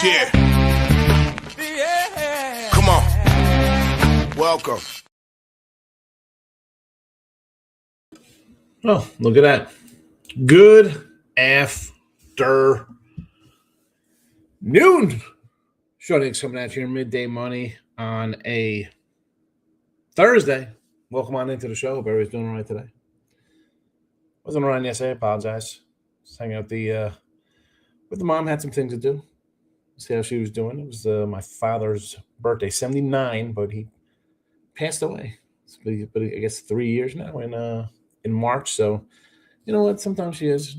Yeah. Come on. Welcome. Oh, look at that. Good afternoon. Sean Higgs coming at you here, midday money on a Thursday. Welcome on into the show. Hope everybody's doing all right today. Wasn't around yesterday. I apologize. Just hanging out with the mom. Had some things to do. See how she was doing. It was my father's birthday, 79, but he passed away. But I guess 3 years now in March. So, you know what? Sometimes she's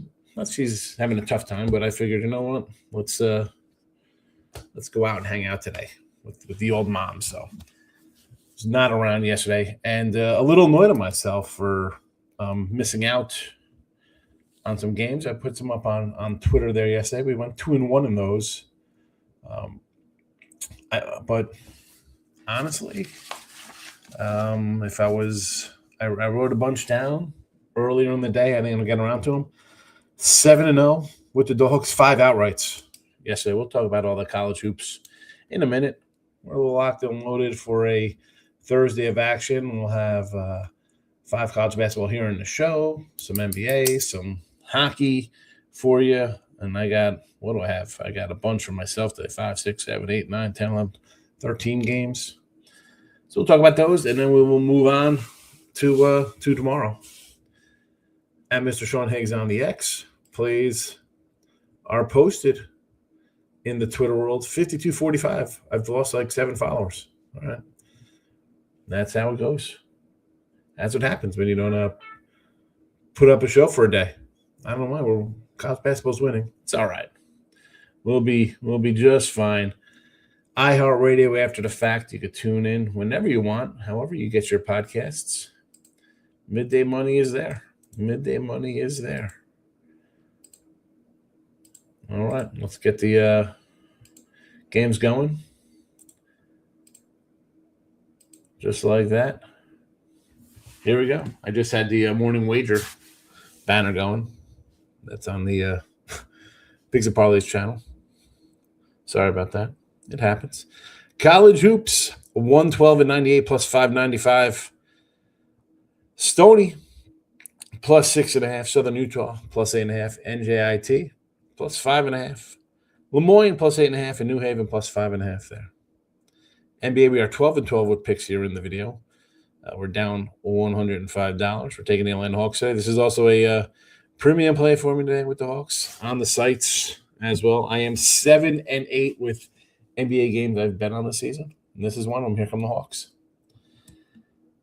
having a tough time, but I figured, you know what? Let's go out and hang out today with the old mom. So I was not around yesterday, and a little annoyed at myself for missing out on some games. I put some up on Twitter there yesterday. We went 2-1 in those. But honestly, if I wrote a bunch down earlier in the day. I think I'll get around to them. 7-0 with the Dogs, 5 outrights yesterday. We'll talk about all the college hoops in a minute. We're locked and loaded for a Thursday of action. We'll have 5 college basketball here in the show, some NBA, some hockey for you. And what do I have? I got a bunch for myself today, 5, 6, 7, 8, 9, 10, 11, 13 games. So we'll talk about those, and then we will move on to tomorrow. At Mr. Sean Higgs on the X, plays are posted in the Twitter world. 5245. I've lost like 7 followers. All right. That's how it goes. That's what happens when you don't put up a show for a day. I don't know why. College basketball's winning. It's all right. We'll be just fine. iHeartRadio after the fact. You could tune in whenever you want, however you get your podcasts. Midday Money is there. Midday Money is there. All right, let's get the games going. Just like that. Here we go. I just had the morning wager banner going. That's on the Pigs and Parlays channel. Sorry about that. It happens. College hoops, 112.98 plus 595. Stony plus 6.5. Southern Utah plus 8.5. NJIT plus 5.5. Lemoyne plus 8.5. And New Haven plus 5.5 there. NBA, we are 12-12 with picks here in the video. We're down $105. We're taking the Atlanta Hawks today. This is also a premium play for me today with the Hawks on the sites as well. I am 7-8 with NBA games I've bet on this season. And this is one of them. Here come the Hawks.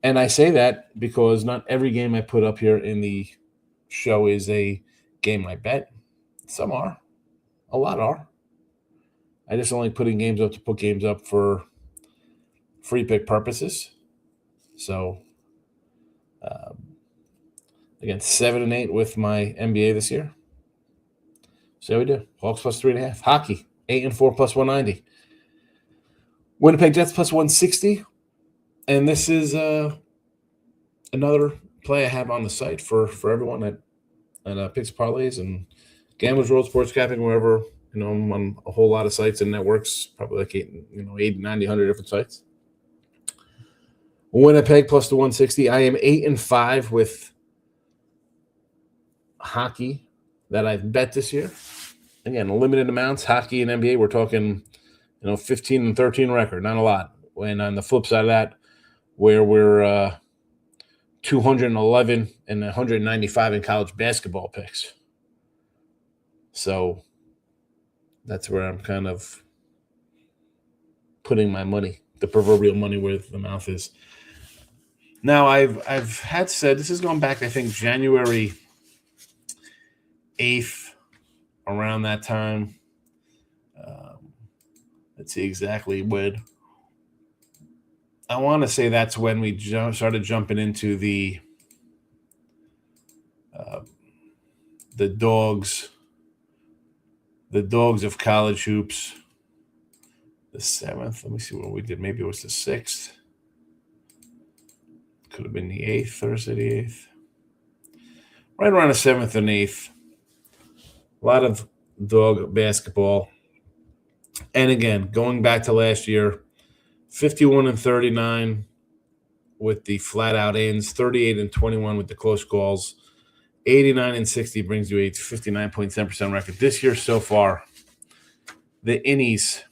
And I say that because not every game I put up here in the show is a game I bet. Some are. A lot are. I just only putting games up to put games up for free pick purposes. So, again, 7-8 with my NBA this year. So how we do. Hawks plus 3.5. Hockey, 8-4 plus 190. Winnipeg Jets plus 160. And this is another play I have on the site for everyone at Picks Parlays and Gamblers World Sports Capping, wherever. You know, I'm on a whole lot of sites and networks, probably like 80, 90, 100 different sites. Winnipeg plus the 160. I am 8-5 with hockey that I've bet this year. Again, limited amounts. Hockey and NBA, we're talking, 15-13 record, not a lot. And on the flip side of that, where we're 211 and 195 in college basketball picks. So that's where I'm kind of putting my money, the proverbial money where the mouth is. Now, I've had said, this is going back, I think, January 8th, around that time. Let's see exactly when. I want to say that's when we started jumping into the dogs of college hoops. The 7th. Let me see what we did. Maybe it was the 6th. Could have been the 8th, Thursday the 8th. Right around the 7th and 8th. A lot of dog basketball. And again, going back to last year, 51-39 with the flat-out ends, 38-21 with the close calls, 89-60 brings you a 59.7% record. This year so far, the innies,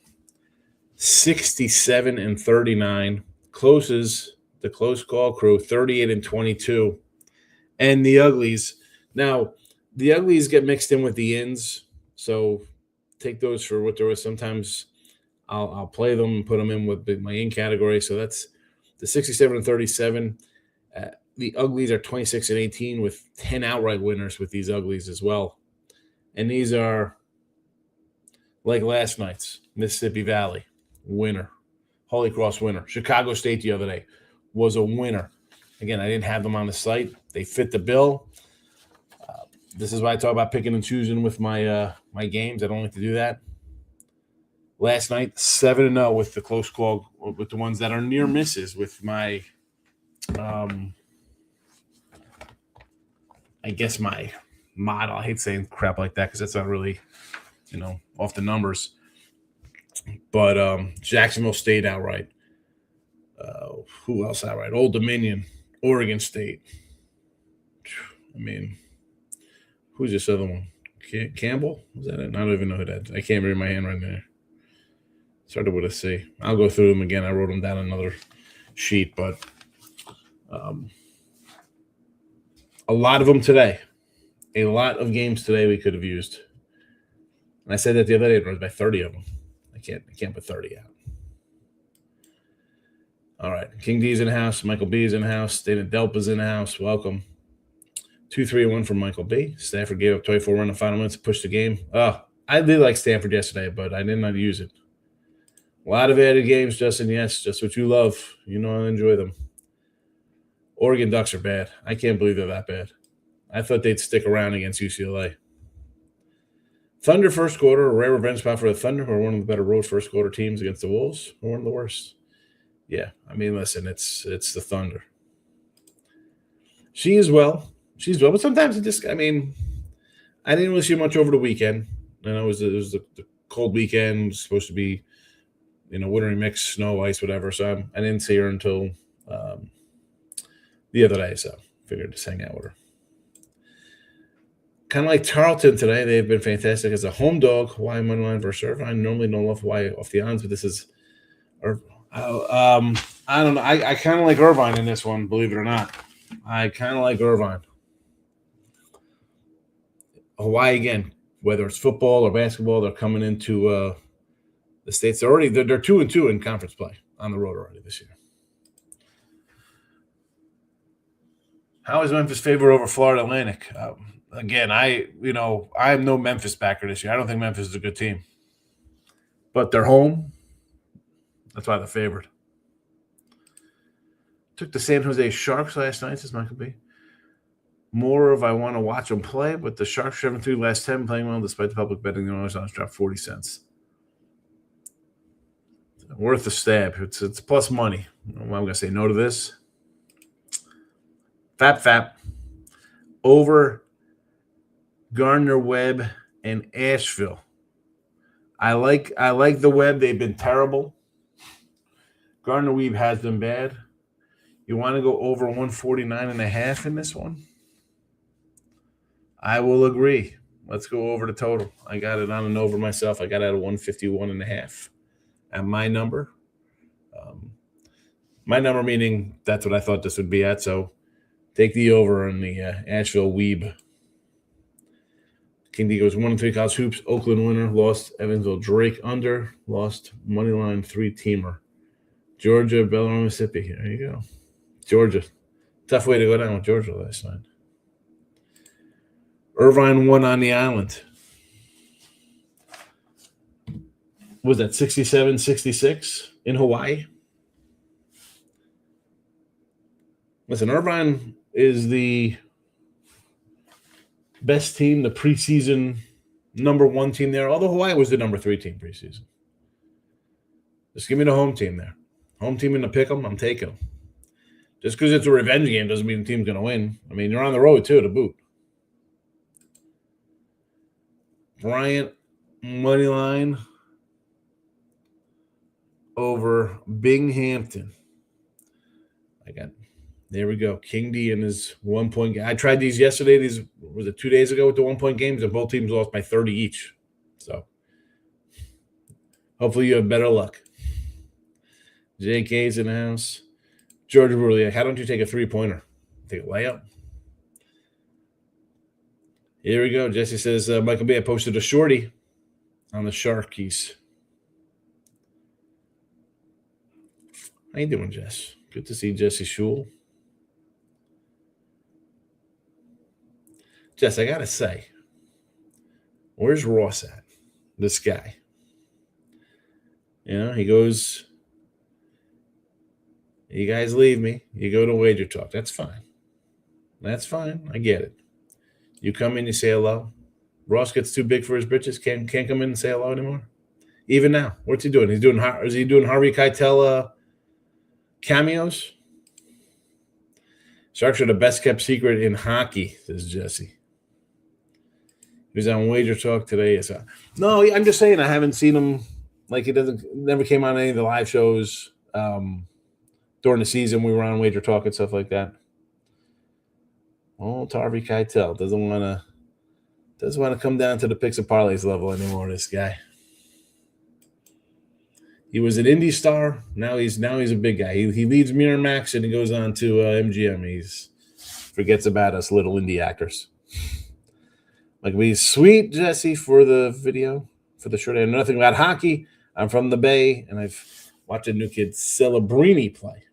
67-39, closes the close call crew, 38-22, and the uglies. Now, the uglies get mixed in with the ins, so take those for what there was. Sometimes I'll play them and put them in with my in category. So that's the 67-37. The uglies are 26-18 with 10 outright winners with these uglies as well. And these are like last night's Mississippi Valley winner, Holy Cross winner. Chicago State the other day was a winner. Again, I didn't have them on the site. They fit the bill. This is why I talk about picking and choosing with my my games. I don't like to do that. Last night, 7-0 with the close call, with the ones that are near misses with my, I guess my model. I hate saying crap like that because that's not really, off the numbers. But Jacksonville State outright. Who else outright? Old Dominion, Oregon State. I mean, who's this other one? Campbell? Was that it? I don't even know who that is. I can't read my hand right there. Started with a C. I'll go through them again. I wrote them down on another sheet, but a lot of them today. A lot of games today we could have used. And I said that the other day, it was by 30 of them. I can't put 30 out. All right. King D's in the house. Michael B is in the house. Dana Delpa's in the house. Welcome. 2-3-1 from Michael B. Stafford gave up 24 run in the final minutes to push the game. Oh, I did like Stanford yesterday, but I did not use it. A lot of added games, Justin. Yes, just what you love. I enjoy them. Oregon Ducks are bad. I can't believe they're that bad. I thought they'd stick around against UCLA. Thunder first quarter, a rare revenge spot for the Thunder, who are one of the better road first quarter teams against the Wolves, or one of the worst. Yeah, listen, it's the Thunder. She's well, but sometimes it just, I didn't really see much over the weekend. It was the cold weekend. It was supposed to be, wintry mix, snow, ice, whatever. So I didn't see her until the other day. So figured to hang out with her. Kind of like Tarleton today, they've been fantastic as a home dog. Hawaii money line versus Irvine. I normally don't love Hawaii off the odds, but this is, I don't know. I kind of like Irvine in this one, believe it or not. I kind of like Irvine. Hawaii again, whether it's football or basketball, they're coming into the states. They're 2-2 in conference play on the road already this year. How is Memphis favored over Florida Atlantic? Again, I'm no Memphis backer this year. I don't think Memphis is a good team. But they're home. That's why they're favored. Took the San Jose Sharks last night, says Michael B. More of I want to watch them play, but the Sharks 7-3 last 10 playing well despite the public betting. The Oilers dropped 40 cents. Worth a stab. It's plus money. I'm going to say no to this. Fap. Over Gardner Webb and Asheville. I like the Webb. They've been terrible. Gardner Webb has been bad. You want to go over 149.5 in this one? I will agree. Let's go over the total. I got it on and over myself. I got it at 151.5 at my number. My number meaning that's what I thought this would be at. So take the over on the Asheville Weeb. King D goes 1-3 college hoops. Oakland winner. Lost Evansville Drake under. Lost moneyline 3-teamer. Georgia, Bellarmine, Mississippi. There you go. Georgia. Tough way to go down with Georgia last night. Irvine won on the island. Was that 67-66 in Hawaii? Listen, Irvine is the best team, the preseason number 1 team there, although Hawaii was the number 3 team preseason. Just give me the home team there. Home team in the pick 'em, I'm taking them. Just because it's a revenge game doesn't mean the team's going to win. You're on the road, too, to boot. Bryant money line over Binghamton. There we go. King D and his 1 point game. I tried these yesterday. These was it 2 days ago with the 1 point games, and both teams lost by 30 each. So hopefully you have better luck. JK's in the house. George Brewer, how don't you take a 3-pointer? Take a layup. Here we go. Jesse says, Michael B, I posted a shorty on the Sharkies. How you doing, Jess? Good to see Jesse Shule. Jess, I got to say, where's Ross at? This guy. You know, he goes, you guys leave me. You go to Wager Talk. That's fine. That's fine. I get it. You come in, you say hello. Ross gets too big for his britches. Can't come in and say hello anymore. Even now, what's he doing? Is he doing Harvey Keitel cameos? Sharks are the best kept secret in hockey, says Jesse. He was on Wager Talk today. So, no, I'm just saying I haven't seen him. Like, he never came on any of the live shows during the season. We were on Wager Talk and stuff like that. Oh, Harvey Keitel doesn't want to come down to the picks and parlays level anymore. This guy. He was an indie star. Now he's a big guy. He leads Miramax and he goes on to MGM. He forgets about us little indie actors. Like, be sweet, Jesse, for the video, for the shirt. I know nothing about hockey. I'm from the Bay, and I've watched a new kid, Celebrini, play.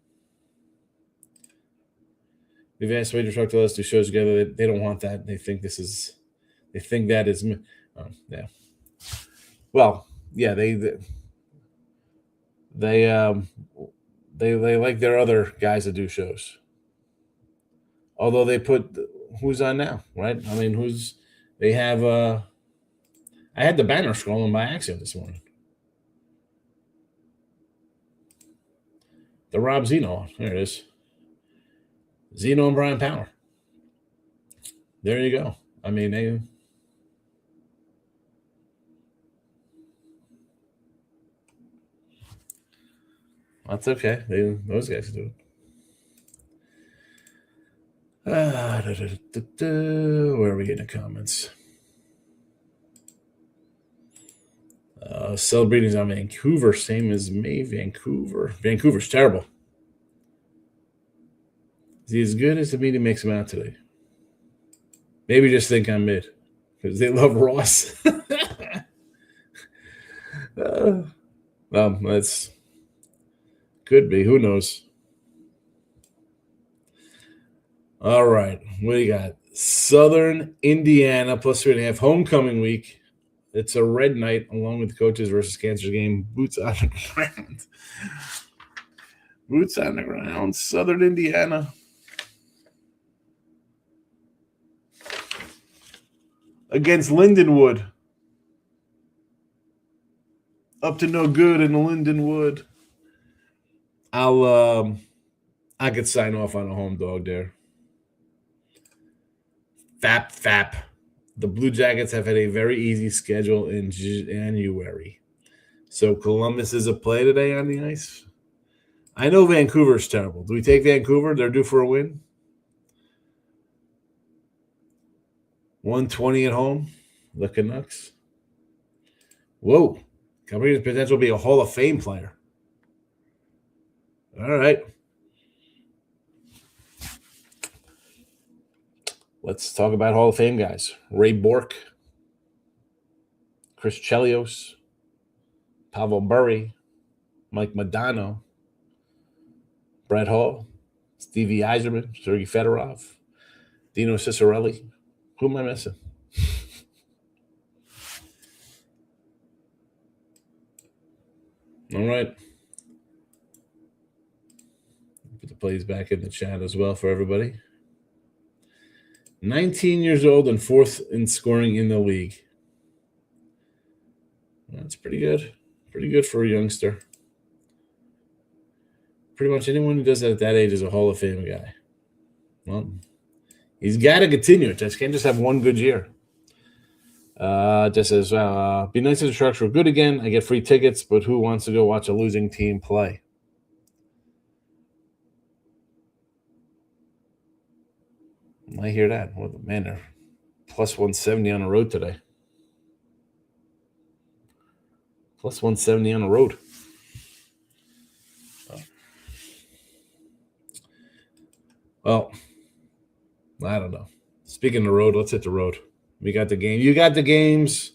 We've asked Wager Talk to let's do shows together. They don't want that. They think that is. Oh, yeah. Well, yeah, they like their other guys that do shows. Although they put who's on now, right? I mean, they have. I had the banner scrolling by accident this morning. The Rob Zeno. There it is. Zeno and Brian Power. There you go. I mean, that's okay. Those guys do it. Where are we in the comments? Celebrating on Vancouver, same as me. Vancouver's terrible. Is he as good as the media makes him out today? Maybe just think I'm mid because they love Ross. Well, that's could be. Who knows? All right. What do you got? Southern Indiana plus 3.5 homecoming week. It's a red night along with the coaches versus Kansas game. Boots on the ground. Boots on the ground. Southern Indiana. Against Lindenwood. Up to no good in Lindenwood. I could sign off on a home dog there. Fap. The Blue Jackets have had a very easy schedule in January. So Columbus is a play today on the ice. I know Vancouver's terrible. Do we take Vancouver? They're due for a win. 120 at home. The Canucks. Whoa. Cabrera's potential to be a Hall of Fame player. All right. Let's talk about Hall of Fame guys. Ray Bourque, Chris Chelios, Pavel Bure, Mike Modano, Brett Hall, Stevie Yzerman, Sergei Fedorov, Dino Ciccarelli. Who am I missing? All right. Put the plays back in the chat as well for everybody. 19 years old and fourth in scoring in the league. That's pretty good. Pretty good for a youngster. Pretty much anyone who does that at that age is a Hall of Fame guy. Well, he's got to continue it. Just can't just have one good year. Just says, be nice if the Sharks were good again. I get free tickets, but who wants to go watch a losing team play? I hear that. Well, man, they're plus 170 on the road today. Plus 170 on the road. Well, I don't know. Speaking of the road, let's hit the road. We got the game. You got the games.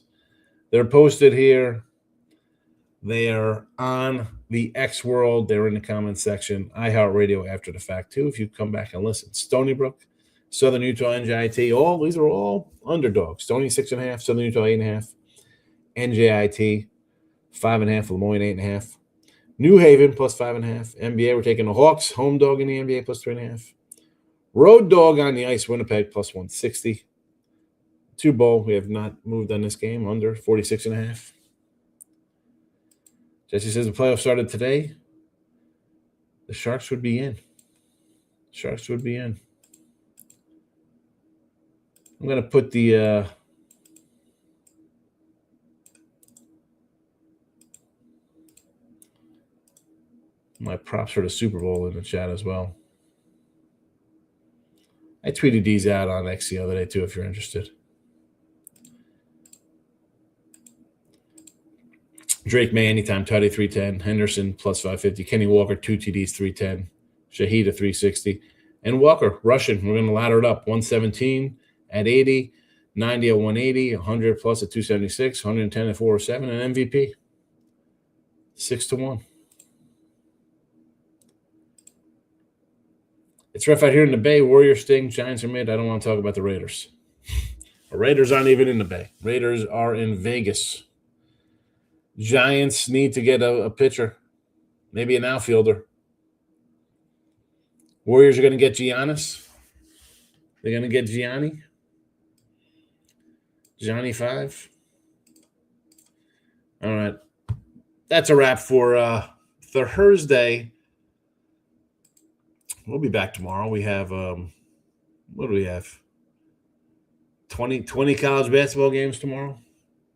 They're posted here. They are on the X World. They're in the comment section. iHeartRadio after the fact, too, if you come back and listen. Stony Brook, Southern Utah, NJIT. These are all underdogs. Stony 6.5, Southern Utah 8.5, NJIT 5.5, Lemoyne 8.5. New Haven plus 5.5. NBA, we're taking the Hawks, home dog in the NBA plus 3.5. Road dog on the ice, Winnipeg plus 160. 2-bowl, we have not moved on this game, under 46.5. Jesse says the playoffs started today. The Sharks would be in. Sharks would be in. I'm going to put the my props for the Super Bowl in the chat as well. I tweeted these out on X the other day, too, if you're interested. Drake May anytime, Toddy 310. Henderson plus 550. Kenny Walker, 2 TDs, 310. Shahida 360. And Walker, Russian, we're going to ladder it up. 117 at 80, 90 at 180, 100 plus at 276, 110 at 407, and MVP 6-1. It's rough out here in the Bay. Warriors sting, Giants are mid. I don't want to talk about the Raiders. The Raiders aren't even in the Bay. Raiders are in Vegas. Giants need to get a pitcher, maybe an outfielder. Warriors are going to get Giannis. They're going to get Gianni. Johnny 5. All right. That's a wrap for Thursday. We'll be back tomorrow. We have, what do we have? 20 college basketball games tomorrow.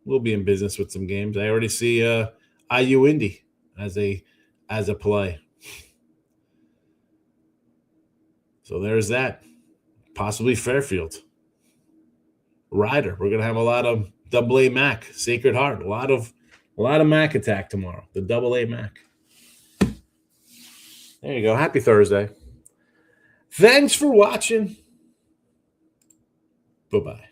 We'll be in business with some games. I already see IU Indy as a play. So there's that. Possibly Fairfield. Ryder. We're gonna have a lot of AA Mac, Sacred Heart. A lot of Mac attack tomorrow. The AA Mac. There you go. Happy Thursday. Thanks for watching. Bye-bye.